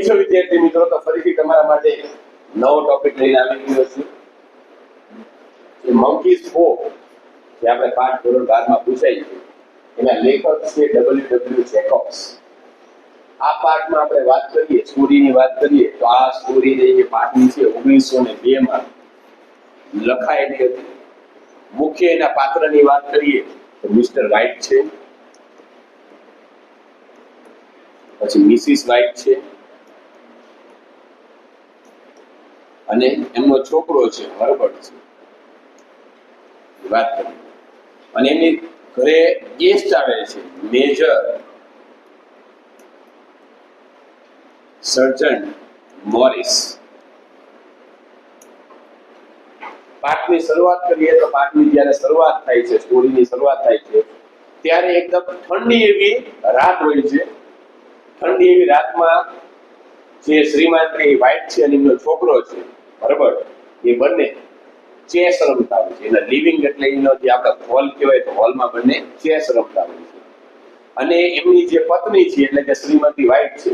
કેમ છો વિદ્યાર્થી મિત્રો? તો ફરીથી તમારા માટે નવો ટોપિક લઈને આવી ગયો છું. જે મંકીઝ ફો જે આપણે પાઠ ધોરણ 12 માં પૂછાય છે, એના લેખક છે ડબલ્યુ જેકોબ્સ. આ પાઠમાં આપણે વાત કરીએ, સ્ટોરીની વાત કરીએ, તો આ સ્ટોરી જે પાઠની છે 1902 માં લખાયેલી હતી. મુખ્ય એના પાત્રની વાત કરીએ તો મિસ્ટર વ્હાઇટ છે, પછી મિસિસ વ્હાઇટ છે, અને એમનો છોકરો છે હર્બર્ટ છે. વાત કરીએ અને એમની ઘરે ગેસ્ટ આવે છે, મેજર સર્જન્ટ મોરિસ. પાઠની શરૂઆત કરીએ તો પાઠની જ્યારે શરૂઆત થાય છે, સ્ટોરીની શરૂઆત થાય છે, ત્યારે એકદમ ઠંડી એવી રાત હોય છે. ઠંડી એવી રાતમાં જે શ્રીમાન વ્હાઇટ છે અને એમનો છોકરો છે હર્બર્ટ, એ બંને ચેસ રમતા હોય છે. એના લિવિંગ એટલે એનો જે આપણે હોલ કહેવાય, તો હોલમાં બંને ચેસ રમતા હોય છે. અને એમની જે પત્ની છે એટલે કે શ્રીમતી વ્હાઇટ છે,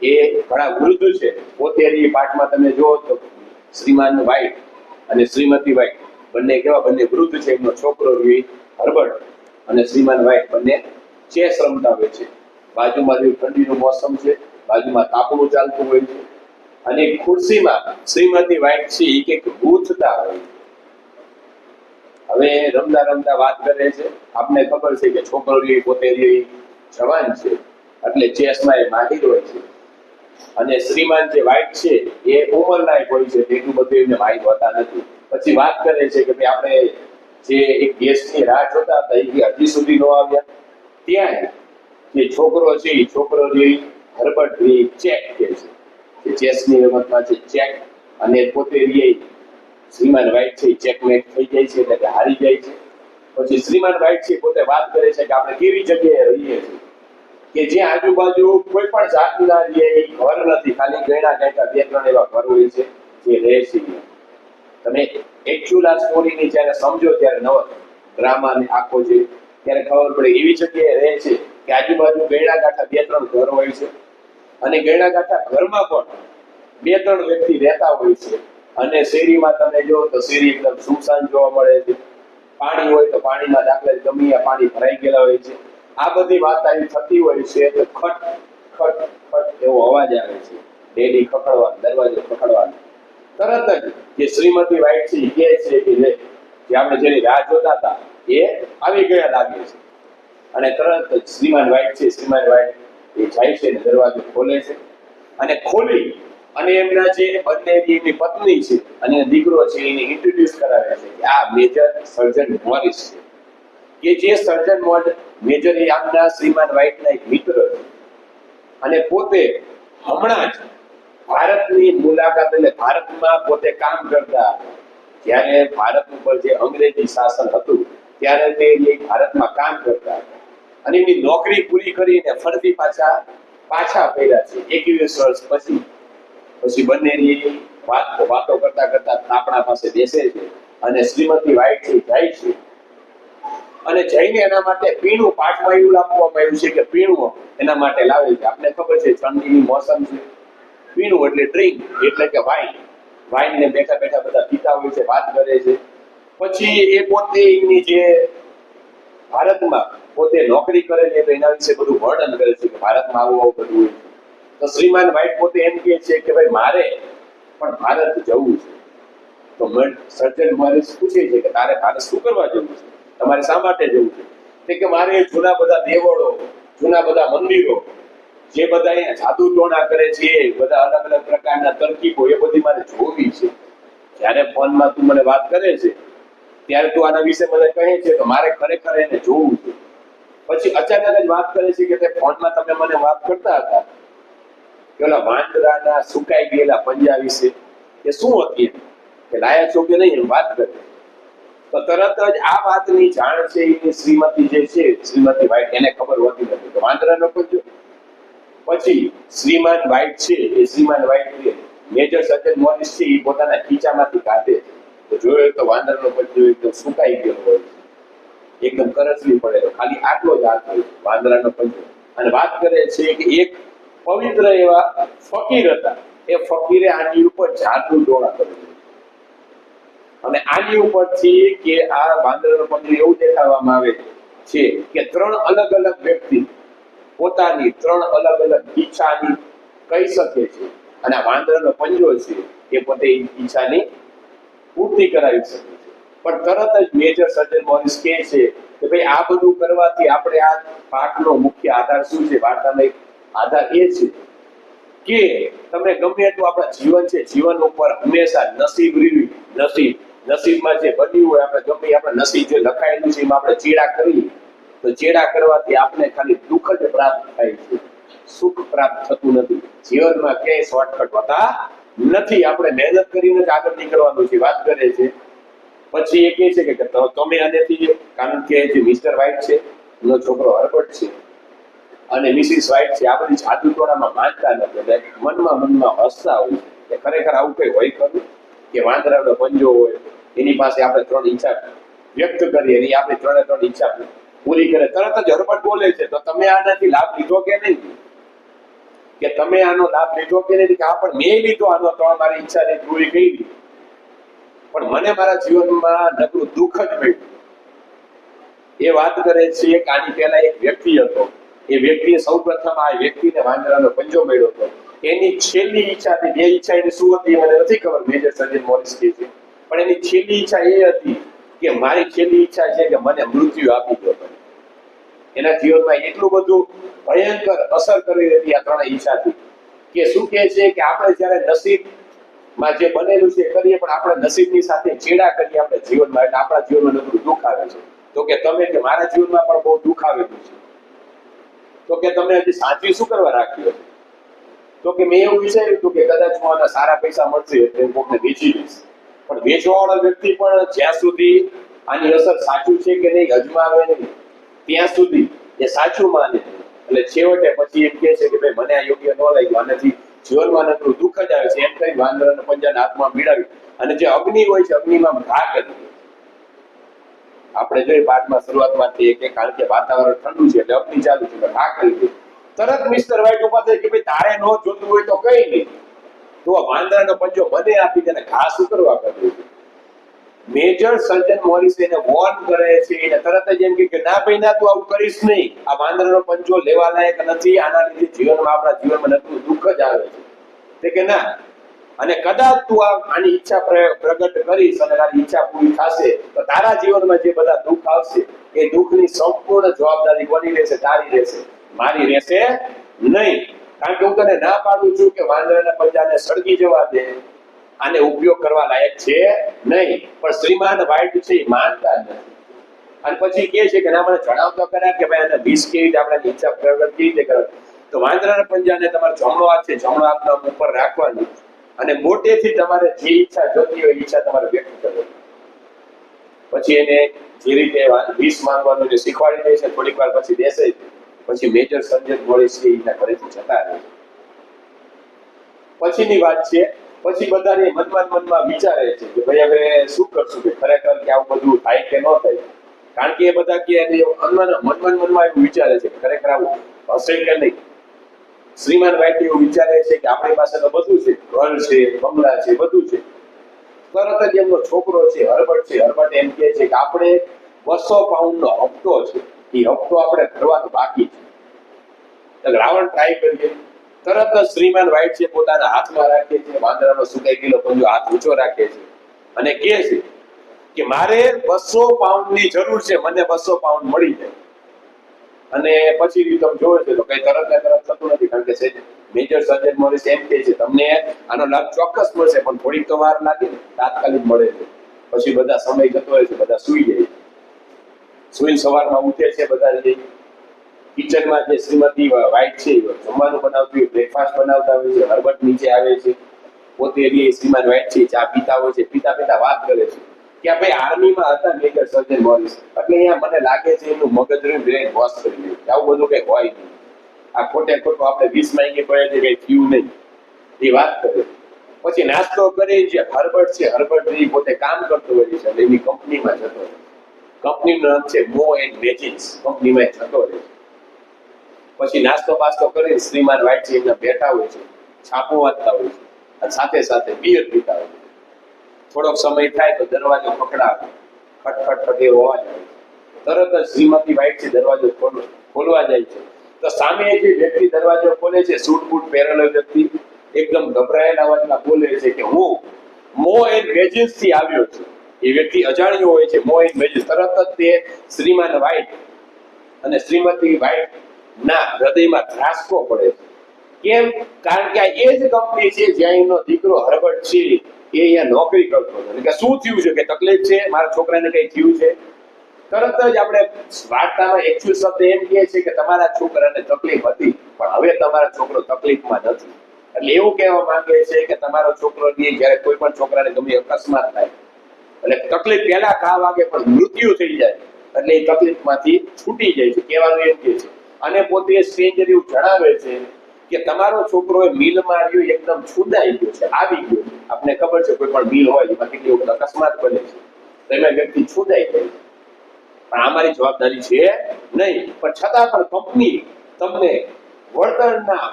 એ ઘણા વૃદ્ધ છે. પોતે એ પાઠમાં તમે જુઓ તો શ્રીમાન વ્હાઇટ અને શ્રીમતી વ્હાઇટ બંને કેવા, બંને વૃદ્ધ છે. એમનો છોકરો હર્બર્ટ અને શ્રીમાન વ્હાઇટ બંને ચેસ રમતા હોય છે. બાજુમાં ઠંડીનું મોસમ છે, બાજુમાં તાપણું ચાલતું હોય છે, અને ખુરશીમાં શ્રીમતી વ્હાઇટ છે એ કંઈક ગૂંથતા હોય છે. હવે રમતા રમતા વાત કરે છે. આપને ખબર છે કે છોકરો પોતે જવાન છે, એટલે ચેસમાં એ માહિર હોય છે. અને શ્રીમાન જે વ્હાઇટ છે એ ઉંમરલાયક હોય છે, એટલું બધું એમને માહિર હોતા નથી. પછી વાત કરે છે કે ભાઈ આપણે જે એક ગેસ્ટની રાહ જોતા હતા, એ હજી સુધી ન આવ્યા. ત્યાં જે છોકરો છે એ છોકરો હર્બર્ટ ચેક કે છે, જે ચેસની રમતમાં છે ચેક, અને પોતે શ્રીમાન વ્હાઇટ છે ચેકમેટ થઈ જાય છે, એટલે કે હારી જાય છે. પછી શ્રીમાન વ્હાઇટ છે પોતે વાત કરે છે કે આપણે કેવી જગ્યાએ રહીએ છીએ કે જે આજુબાજુ કોઈ પણ જાતના જે ઘર નથી, ખાલી ગયણા ગાંઠા 2-3 એવા ઘર હોય છે જે રહે છે. તમે એકચ્યુઅલ આ સ્ટોરીની જ્યારે સમજો, ત્યારે નવો ડ્રામા ને આખો છે, ત્યારે ખબર પડે એવી જગ્યાએ રહે છે કે આજુબાજુ ગયણા ગાંઠા 2-3 ઘર હોય છે, અને ગયણા ગાંઠા ઘરમાં પણ 2-3 વ્યક્તિ રહેતા હોય છે. અને શેરીમાં તમે જો તો શેરી એકદમ સુમસાન જોવા મળે છે. પાણી હોય તો પાણીના દાખલે ગમે પાણી ભરાઈ ગયેલા હોય છે. આ બધી વાત આવી થતી હોય છે તો ખટ ખટ ખટ એવો અવાજ આવે છે, ડેડી ખખડવાનો, દરવાજો ખખડવાનો. તરત જ જે શ્રીમતી વ્હાઇટ છે એ કહે છે કે જે આપણે જેની રાહ જોતા હતા એ આવી ગયા લાગે છે. અને તરત જ શ્રીમાન વ્હાઇટ એ જાય છે અને દરવાજો ખોલે છે. અને ખોલી અને એમના જે બંને એમની પત્ની છે અને દીકરો છે એને ઇન્ટ્રોડ્યુસ કરાવે છે કે આ મેજર સર્જન્ટ મોરિસ છે, કે જે સર્જન્ટ મેજર એ આપના શ્રીમાન વ્હાઇટના એક મિત્ર છે. અને પોતે હમણાં જ ભારતની મુલાકાત, એટલે ભારતમાં પોતે કામ કરતા હતા. જ્યારે ભારત ઉપર જે અંગ્રેજી શાસન હતું ત્યારે તે ભારતમાં કામ કરતા હતા, અને એમની નોકરી પૂરી કરીને ફરતી પાછા ફર્યા છે 21 વર્ષ પછી. પછી બંને વાતો કરતા કરતા આપણા પાસે બેસે છે, અને શ્રીમતી વ્હાઇટ જાય છે અને જઈને એના માટે પીણું, પાઠમાં એવું આપવામાં આવ્યું છે કે પીણું એના માટે લાવે છે. આપણે ખબર છે ઠંડીની મોસમ છે, પીણું એટલે ડ્રિંક, એટલે કે વાઇન ને બેઠા બેઠા બધા પીતા હોય છે, વાત કરે છે. પછી એ પોતે એમની જે ભારતમાં પોતે નોકરી કરે છે તો એના વિશે બધું વર્ણન કરે છે કે ભારતમાં આવું બધું હોય છે. તો શ્રીમાન વ્હાઇટ પોતે એમ કહે છે કે ભાઈ મારે પણ ભારત જવું છે. તો સર્જન મોરિસ પૂછે છે કે તારે ભારત શું કરવા જવું છે, તમારે શા માટે જવું છે? કે મારે જૂના બધા દેવળો, જૂના બધા મંદિરો, જે બધા અહીંયા જાદુ ટોણા કરે છે, બધા અલગ અલગ પ્રકારના તરકીબો, એ બધી મારે જોવી છે. જ્યારે ફોનમાં તું મને વાત કરે છે ત્યારે તું આના વિશે મને કહે છે તો મારે ખરેખર એને જોવું છે. પછી અચાનક જ વાત કરે છે કે તે ફોનમાં તમે મને વાત કરતા હતા કે ઓલા વાંદરાના સુકાઈ ગયેલા પંજા વિશે, કે શું હતી કે લાયા છો કે નહીં એમ વાત કરે. તો તરત જ આ વાતની જાણ છે એ શ્રીમતી જે છે, શ્રીમતી વ્હાઇટ, એને ખબર હોતી નથી કે વાંદરાનો પંજો. પછી શ્રીમાન વ્હાઇટ છે એ શ્રીમાન વ્હાઇટ મેજર સર્જન મોરિસ છે એ પોતાના ખીચામાંથી કાઢે તો જોયો તો વાંદરાનો પંજો એકદમ સુકાઈ ગયો હોય, એકદમ કરચલી પડેલો, ખાલી આટલો જ હાથ હોય વાંદરાનો પંજો. અને વાત કરે છે કે એક પવિત્ર એવા ફકીર હતા. એ ફકીરે આની ઉપર જાદુ ટોણા કર્યું અને આની ઉપરથી કે આ વાંદરાનું પંજરું એવું દેખાડવામાં આવે છે કે ત્રણ અલગ અલગ વ્યક્તિ પોતાની ત્રણ અલગ અલગ ઈચ્છાની કહી શકે છે અને આ વાંદરાનો પંજો છે એ પોતે ઈચ્છાની પૂર્તિ કરાવી શકે છે. પણ તરત જ મેજર સર્જન મોરિસ કહે છે કે ભાઈ આ બધું કરવાથી આપણે આ પાઠનો મુખ્ય આધાર શું છે? વાર્તાનો એક આધાર એ છે કે તમે ગમે એટલું આપણા જીવન છે, જીવન ઉપર હંમેશા નસીબ રીવી નસીબમાં જે બન્યું હોય આપણે ગમે આપણે નસીબ જે લખાયેલું છે એમાં આપણે ચેડા કરીએ તો ચેડા કરવાથી આપણે ખાલી દુઃખ જ પ્રાપ્ત થાય છે, સુખ પ્રાપ્ત થતું નથી. જીવનમાં ક્યાંય શોર્ટકટ હોતા નથી. આપણે મહેનત કરીને જ આગળ નીકળવાનું છે. વાત કરે છે પછી એ કહે છે કે તમે આનેથી, કારણ કે જે મિસ્ટર વ્હાઇટ છે એનો છોકરો હર્બર્ટ છે અને મિસિસ વ્હાઇટ છે આ બધી જાદુ ટોણામાં માનતા નથી એટલે મનમાં હસતા હોય કે ખરેખર આવું કઈ હોય ખરું કે વાંદરાનો પંજો હોય એની પાસે આપણે ત્રણ ઈચ્છા વ્યક્ત કરીએ અને આપણે ત્રણ ઈચ્છા પૂરી કરે. તરત જ હર્બર્ટ બોલે છે તો તમે આનાથી લાભ લીધો કે નહીં? કે તમે આનો લાભ લીધો કે નહીં? કે હા પણ મેં લીધો આનો, તો મારી ઈચ્છાને પૂરી કરી પણ મને મારા જીવનમાં નકરું દુઃખ જ મળ્યું. એ વાત કરે છે કે આની પહેલા એક વ્યક્તિ હતો. એ વ્યક્તિએ સૌપ્રથમ આ વ્યક્તિને વાંદરાનો પંજો મળ્યો હતો. એની છેલ્લી ઈચ્છા હતી, બે ઈચ્છા એની શું હતી મને નથી ખબર, મેજર સર્જન મોરિસ કહે છે, પણ એની છેલ્લી ઈચ્છા એ હતી કે મારી છેલ્લી ઈચ્છા છે કે મને મૃત્યુ આપી દો. એના જીવનમાં એટલું બધું ભયંકર અસર કરી હતી આ ત્રણ ઈચ્છાથી કે શું કહે છે કે આપણે જ્યારે નસીબમાં જે બનેલું છે કરીએ પણ આપણે નસીબની સાથે ચેડા કરીએ આપણે જીવનમાં એટલે આપણા જીવનમાં નકરું દુઃખ આવે છે. તો કે તમે કે મારા જીવનમાં પણ બહુ દુઃખ આવેલું છે. તો કે તમે હજી સાચવી શું કરવા રાખ્યો? તો કે મેં એવું વિચાર્યું હતું કે કદાચ હું આના સારા પૈસા મળશે એટલે હું કોકને વેચી દઈશ. પણ વેચવાવાળો વ્યક્તિ પણ જ્યાં સુધી આની અસર સાચું છે કે નહીં અજમાવે નહીં ત્યાં સુધી એ સાચું માને. એટલે છેવટે પછી એમ કહે છે કે ભાઈ મને આ યોગ્ય ન લાગ્યું, આનાથી જીવનમાં નકરું દુઃખ જ આવે છે. એમ કઈ વાંદરાના પંજાના હાથમાં ભીડાવી અને જે અગ્નિ હોય છે અગ્નિમાં ઘા કરી. આપણે જોઈએ પાઠમાં શરૂઆતમાં કે કારણ કે વાતાવરણ ઠંડુ છે એટલે અગ્નિ ચાલુ છે એટલે ઘા કરી દીધી. તરત મિસ્ટર વ્હાઇટ ઉભા થાય કે ભાઈ તારે ન જોતું હોય તો કઈ નહીં, તો વાંદરાનો પંજો મને આપી દે, ઘા શું કરવા કર્યું? મેજર સર્જન મોરિસ એને વોર્ન કરે છે. એને તરત જ એમ કે ના ભાઈ ના તું આવું કરીશ નહીં, આ વાંદરાનો પંજો લેવા લાયક નથી, આના લીધે જીવનમાં આપણા જીવનમાં નકરું દુઃખ જ આવે છે. તે કે ના, અને કદાચ તું આની ઈચ્છા પ્રગટ કરીશ અને તારી ઈચ્છા પૂરી થશે તો તારા જીવનમાં જે બધા દુઃખ આવશે એ દુઃખની સંપૂર્ણ જવાબદારી કોની રહેશે? તારી રહેશે, મારી રહેશે નહીં. કારણ કે હું તને ના પાડું છું કે વાંદરાના પંજાને સળગી જવા દે, આને ઉપયોગ કરવા લાયક છે નહીં. પણ શ્રીમાન વ્હાઇટ છે એ માનતા નથી અને પછી કહે છે કે ના મને જણાવતો કરા કે ભાઈ આને વિષ કેવી રીતે આપણે ઈચ્છા પ્રગટ કેવી રીતે કરે. તો વાંદરાના પંજાને તમારો જમણો હાથ છે, જમણો હાથનો ઉપર રાખવાનું અને મોટેથી તમારે જે ઈચ્છા જોતી હોય ઈચ્છા તમારે વ્યક્ત કરવાની. પછી એને જે રીતે વિષ માંગવાનું જે શીખવાડી દે છે થોડીક વાર પછી બેસે પછી મેજર સર્જન મોરિસ છે એના ઘરેથી જતા રહે. પછીની વાત છે પછી બધાને મનમાં વિચારે છે કે ભાઈ હવે શું કરશું કે ખરેખર કે આવું બધું થાય કે ન થાય. કારણ કે એ બધા કે મનમાં એવું વિચારે છે કે ખરેખર આવું હશે કે નહીં. શ્રીમાન વ્હાઇટ એવું વિચારે છે કે આપણી પાસે તો બધું છે, ઘર છે, બંગલા છે, બધું છે. તરત જ એમનો છોકરો છે હર્બર્ટ એમ કહે છે કે આપણે 200 પાઉન્ડનો હપ્તો છે એ હપ્તો આપણે ભરવાનો બાકી છે, રાવણ ટ્રાય કરીએ. તરત જ શ્રીમાન વ્હાઇટ છે પોતાના હાથમાં રાખે છે, વાંદરાનો સુકાઈ ગયેલો પંજો હાથ ઊંચો રાખે છે અને કહે છે કે મારે 200 પાઉન્ડની જરૂર છે, મને 200 પાઉન્ડ મળી જાય. અને પછી તમે જોવે છે તો કઈ તરત થતું નથી. કારણ કે મેજર સર્જન મોરિસ એમ કહે છે તમને આનો લાભ ચોક્કસ મળશે પણ થોડીક તો વાર લાગે, તાત્કાલિક મળે છે. પછી બધા સમય જતો રહે છે, બધા સૂઈ જાય. સુઈ સવારમાં ઉઠે છે બધા કિચનમાં જે શ્રીમતી વ્હાઇટ છે જમવાનું બનાવતી હોય, બ્રેકફાસ્ટ બનાવતા હોય છે. હર્બર્ટ નીચે આવે છે, પોતે શ્રીમાન વ્હાઇટ છે ચા પીતા હોય છે. પીતા વાત કરે છે કે ભાઈ આર્મીમાં હતા મેજર સર્જન મોરિસ એટલે અહીંયા મને લાગે છે એનું મગજનું બ્રેન વોશ કરી લે. આવું બધું કઈ હોય નહીં, આ ખોટું આપણે 20 માંગી પડે છે કઈ થયું નહીં એ વાત કરે. પછી નાસ્તો કરે જે હર્બર્ટ છે પોતે કામ કરતો હોય છે એની કંપનીમાં જતો, કંપનીનું નામ છે મો એન્ડ મેજિન્સ, કંપનીમાં જતો રહે. પછી નાસ્તો બાસ્તો કરીને શ્રીમાન વ્હાઈટ છે એમના બેઠા હોય છે, છાપું વાંચતા હોય છે અને સાથે સાથે બિયર પીતા હોય છે. થોડોક સમય થાય તો દરવાજો ખખડાવે, ખટખટ એવો અવાજ આવે. તરત જ શ્રીમતી વ્હાઈટ છે દરવાજો ખોલવા જાય છે તો સામે જે વ્યક્તિ દરવાજો ખોલે છે, સૂટ બૂટ પહેરેલો વ્યક્તિ એકદમ ગભરાયેલા અવાજમાં બોલે છે કે હું મો એન્ડ વેજીસ થી આવ્યો છું. એ વ્યક્તિ અજાણ્યો હોય છે, મો એન્ડ વેજીસ. તરત જ તે શ્રીમાન વ્હાઈટ અને શ્રીમતી વ્હાઈટ ના હૃદયમાં ધ્રાસકો પડે છે. કેમ? કારણ કે આ એ જ કંપની છે જ્યાં એનો દીકરો હર્બર્ટ છે એ અહીંયા નોકરી કરતો હતો. એટલે કે શું થયું છે, કે તકલીફ છે, મારા છોકરાને કઈ થયું છે? તરત જ આપણે વાર્તામાં એકચ્યુઅલ શબ્દ એમ કહે છે કે તમારા છોકરાને તકલીફ હતી પણ હવે તમારો છોકરો તકલીફમાં નથી. એટલે એવું કહેવા માંગે છે કે તમારો છોકરો જ્યારે કોઈ પણ છોકરાને ગમે અકસ્માત થાય એટલે તકલીફ પહેલા ઘા વાગે પણ મૃત્યુ થઈ જાય એટલે એ તકલીફમાંથી છૂટી જાય છે, કહેવાનું એમ કે છે. અને પોતે સ્ટ્રેન્જર એવું જણાવે છે કે તમારો છોકરો એ મિલમાં રહ્યો એકદમ છુદાઈ ગયો છે, આવી ગયો છે. આપને ખબર છે કોઈ પણ મિલ હોય એમાં કેટલી વખત અકસ્માત બને છે તો એમાં વ્યક્તિ છુદાઈ જાય છે. પણ અમારી જવાબદારી છે નહીં, પણ છતાં પણ કંપની તમને વળતરના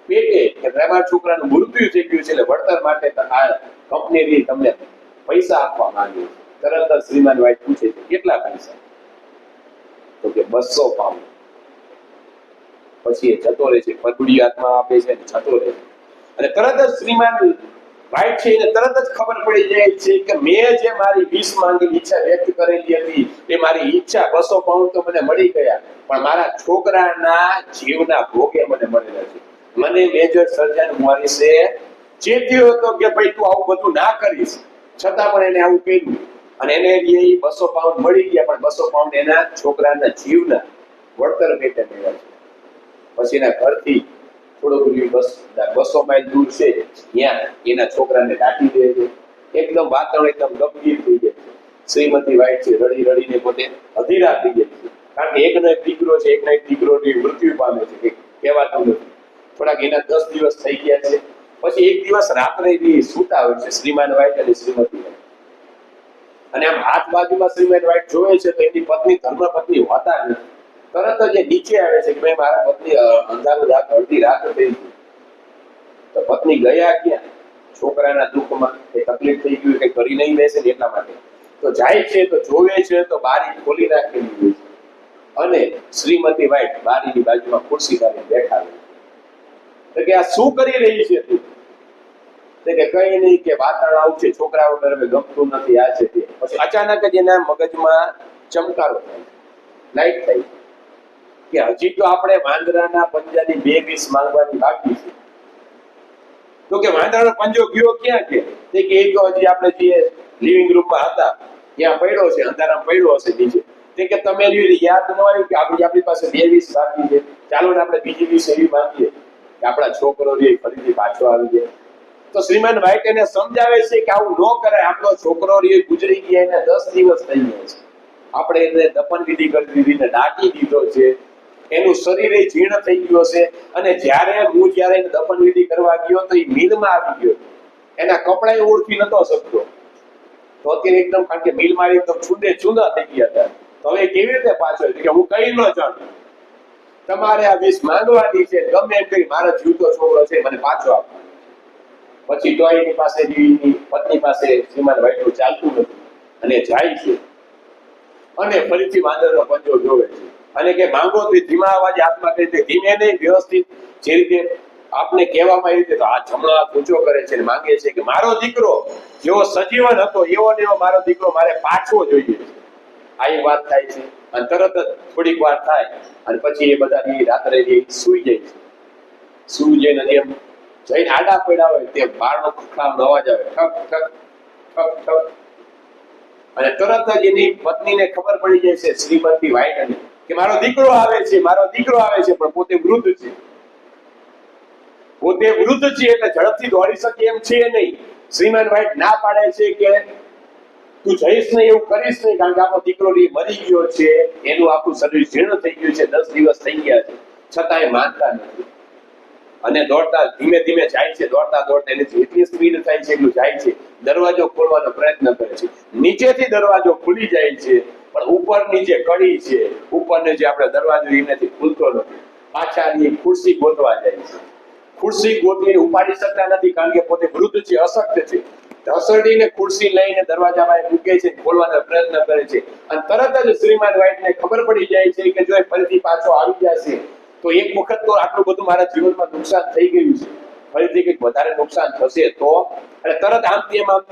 પેટે કે તમારા છોકરાનું મૃત્યુ થઈ ગયું છે એટલે વળતર માટે આ કંપની તમને પૈસા આપવા માંગે છે. તરત જ શ્રીમાન વ્હાઈટ પૂછે છે કેટલા પૈસા? તો કે 200 પાઉન્ડ. પછી એ જતો રહે છે, પગડી હાથમાં આપે છે અને જતો રહે છે. અને તરત જ શ્રીમાન વ્હાઈટ છે એને તરત જ ખબર પડી જાય છે કે મેં જે મારી 20 માંગેલી ઈચ્છા વ્યક્ત કરેલી હતી એ મારી ઈચ્છા 200 પાઉન્ડ તો મને મળી ગયા પણ મારા છોકરાના જીવના ભોગે મને મળેલા છે. મને મેજર સર્જન મોરિસે ચેત્યો હતો કે ભાઈ તું આવું બધું ના કરીશ, છતાં પણ એને આવું કર્યું અને એને એ 200 પાઉન્ડ મળી ગયા પણ 200 પાઉન્ડ એના છોકરાના જીવના વળતર પેટે મળ્યા છે. પછી એના ઘરથી થોડું 200 માઇલ દૂર છે ત્યાં એના છોકરાને દાટી દે છે. એકદમ વાતાવરણ એકદમ ગંભીર થઈ જાય છે. શ્રીમતી વ્હાઈટ છે રડી રડીને પોતે અધીરા થઈ જાય છે, કારણ કે એકનો એક દીકરો છે, એકનો એક દીકરોની મૃત્યુ પામે છે કે કહેવાતું નથી. થોડાક એના 10 દિવસ થઈ ગયા છે. પછી એક દિવસ રાત્રે સૂતા હોય છે શ્રીમાન વ્હાઈટ અને શ્રીમતી વ્હાઈટ, અને આમ હાથ બાજુમાં શ્રીમાન વ્હાઈટ જોવે છે તો એની પત્ની ધર્મપત્ની હોતા નથી. તરત જ એ નીચે આવે છે કે ભાઈ મારા પત્ની અંધારું રાત અડધી રાત થઈ ગઈ. તો પત્ની ગયા ક્યાં? છોકરાના દુઃખમાં એ તકલીફ થઈ ગયું કે કરી નહીં બેસે ને એટલા માટે તો જાય છે તો જોવે છે તો બારી ખોલી નાખેલી હોય છે અને શ્રીમતી વ્હાઈટ બારીની બાજુમાં ખુરશી પાસે બેઠા હોય છે. કે આ શું કરી રહી છે તું? કે કઈ નહીં, કે વાતાવરણ આવું છે, છોકરા વગર હવે ગમતું નથી, આ છે તે. પછી અચાનક જ એના મગજમાં ચમકારો થાય, લાઈટ થાય કે હજી તો આપણે વાંદરાના પંજાની 2 વીસ માંગવાની બાકી છે. તો કે વાંદરાનો પંજો ગયો ક્યાં? કે એ તો હજી આપણે જે લિવિંગ રૂમમાં હતા ત્યાં પડ્યો છે, અંધારામાં પડ્યો હશે નીચે. કે તમે યાદ ન આવ્યું કે આપણી પાસે 2 વીસ બાકી છે, ચાલો ને આપણે બીજી વીસ એવી માંગીએ કે આપણા છોકરો ફરીથી પાછો આવી જાય. તો શ્રીમાન વ્હાઈટ એને સમજાવે છે કે આવું ન કરાય, આપણો છોકરો ગુજરી ગયા એને 10 દિવસ થઈ ગયા છે, આપણે એને દફન વિધિ કરી દીધી ને ઢાંકી દીધો છે, એનું શરીર જીર્ણ થઈ ગયું છે. અને જ્યારે એને દફન વિધિ કરવા ગયો તો એ મિલમાં આવી ગયો, એના કપડા ઓળખી નતો શકતો. તો અત્યારે એકદમ, કારણ કે મિલમાં એકદમ છૂંદે છૂંદા થઈ ગયા હતા, તો હવે કેવી રીતે પાછો? કે હું કઈ ન જાણું, તમારે આ વીસ માંગવાની છે, ગમે એમ કરી મારો જીવતો છોકરો છે મને પાછો આપો. પછી તો એની પાસે પત્ની પાસે શ્રીમાન વ્હાઈટનું ચાલતું નથી અને જાય છે અને ફરીથી વાંદરનો પંજો જોવે છે અને કે માંગો તો ધીમા અવાજે હાથમાં કરી દે, ધીમે નહીં, વ્યવસ્થિત જે રીતે આપને કહેવામાં આવી રીતે તો આ જમણો હાથ ઊંચો કરે છે અને માંગે છે કે મારો દીકરો જેવો સજીવન હતો એવો ને એવો મારો દીકરો મારે પાછવો જોઈએ. આ વાત થાય છે અને તરત જ થોડીક વાર થાય અને પછી એ બધા રાત્રે સૂઈ જાય છે. સૂઈ જઈને એમ જઈને આડા પડ્યા હોય તે બારનો ખખડાવાનો અવાજ આવે, ઠક ઠક ઠક ઠક, અને તરત જ એની પત્નીને ખબર પડી જાય છે શ્રીમતી વ્હાઈટ કે મારો દીકરો આવે છે, મારો દીકરો આવે છે. પણ પોતે વૃદ્ધ છે, પોતે વૃદ્ધ છે એટલે ઝડપથી દોડી શકે એમ છે નહીં. શ્રીમાન વ્હાઈટ ના પાડે છે કે તું જઈશ નહીં, એવું કરીશ નહીં, કારણ કે આપણો દીકરો મરી ગયો છે, એનું આખું શરીર જીર્ણ થઈ ગયું છે, 10 દિવસ થઈ ગયા છે, છતાં એ માનતા નથી અને દોડતા ધીમે ધીમે જાય છે. દોડતા દોડતા એને જેટલી સ્પીડ થાય છે એટલું જાય છે, દરવાજો ખોલવાનો પ્રયત્ન કરે છે. નીચેથી દરવાજો ખુલી જાય છે પણ ઉપરની જે કડી છે, ઉપરનો જે આપણે દરવાજો એનાથી ખુલતો નથી. પાછા એ ખુરશી ગોતવા જાય છે. ખુરશી ગોતીને ઉપાડી શકતા નથી કારણ કે પોતે વૃદ્ધ છે, અશક્ત છે. ઘસડીને ખુરશી લઈને દરવાજામાં મૂકે છે, ખોલવાનો પ્રયત્ન કરે છે અને તરત જ શ્રીમાન વ્હાઈટને ખબર પડી જાય છે કે જો એ ફરીથી પાછો આવી જશે તો એક વખત તો આટલું બધું મારા જીવનમાં નુકસાન થઈ ગયું છે, ફરીથી કંઈક વધારે નુકસાન થશે તો, અને તરત આમ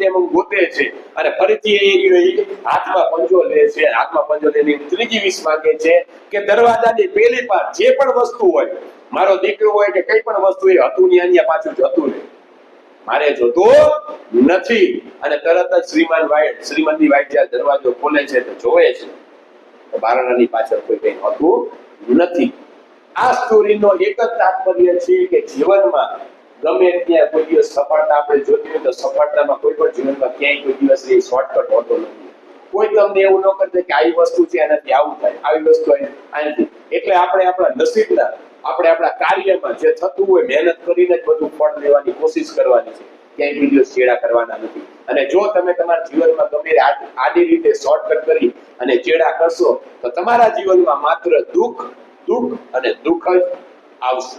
તેમ ગોતે છે અને ફરીથી એ હાથમાં પંજો લે છે. હાથમાં પંજો લઈને ત્રીજી વીસ માંગે છે કે દરવાજાની પેલી પાર જે પણ વસ્તુ હોય, મારો દીકરો હોય કે કઈ પણ વસ્તુ એ હતું ને અહીંયા પાછું જતું રહે, મારે જોતું નથી. અને તરત જ શ્રીમંતી વ્હાઈટ જ્યારે દરવાજો ખોલે છે તો જોવે છે તો બારણાની પાછળ કોઈ કઈ હોતું નથી. આ સ્ટોરીનો એક જ તાત્પર્ય છે કે જીવનમાં ગમે ત્યાં કોઈ દિવસ સફળતા આપણે જોતી હોય તો સફળતામાં કોઈ પણ જીવનમાં ક્યાંય કોઈ દિવસ એ શોર્ટકટ હોતો નથી. કોઈ તમને એવું ન કરશે કે આવી વસ્તુ છે એનાથી આવું થાય, આવી વસ્તુ આનાથી. એટલે આપણે આપણા નસીબના, આપણે આપણા કાર્યમાં જે થતું હોય મહેનત કરીને જ બધું ફળ લેવાની કોશિશ કરવાની છે, ક્યાંય કોઈ દિવસ ચેડા કરવાના નથી. અને જો તમે તમારા જીવનમાં ગમે આડી રીતે શોર્ટકટ કરી અને ચેડા કરશો તો તમારા જીવનમાં માત્ર દુઃખ અને દુઃખ જ આવશે.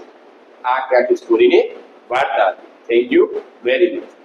આ આખી સ્ટોરીની વાર્તા. Thank you very much.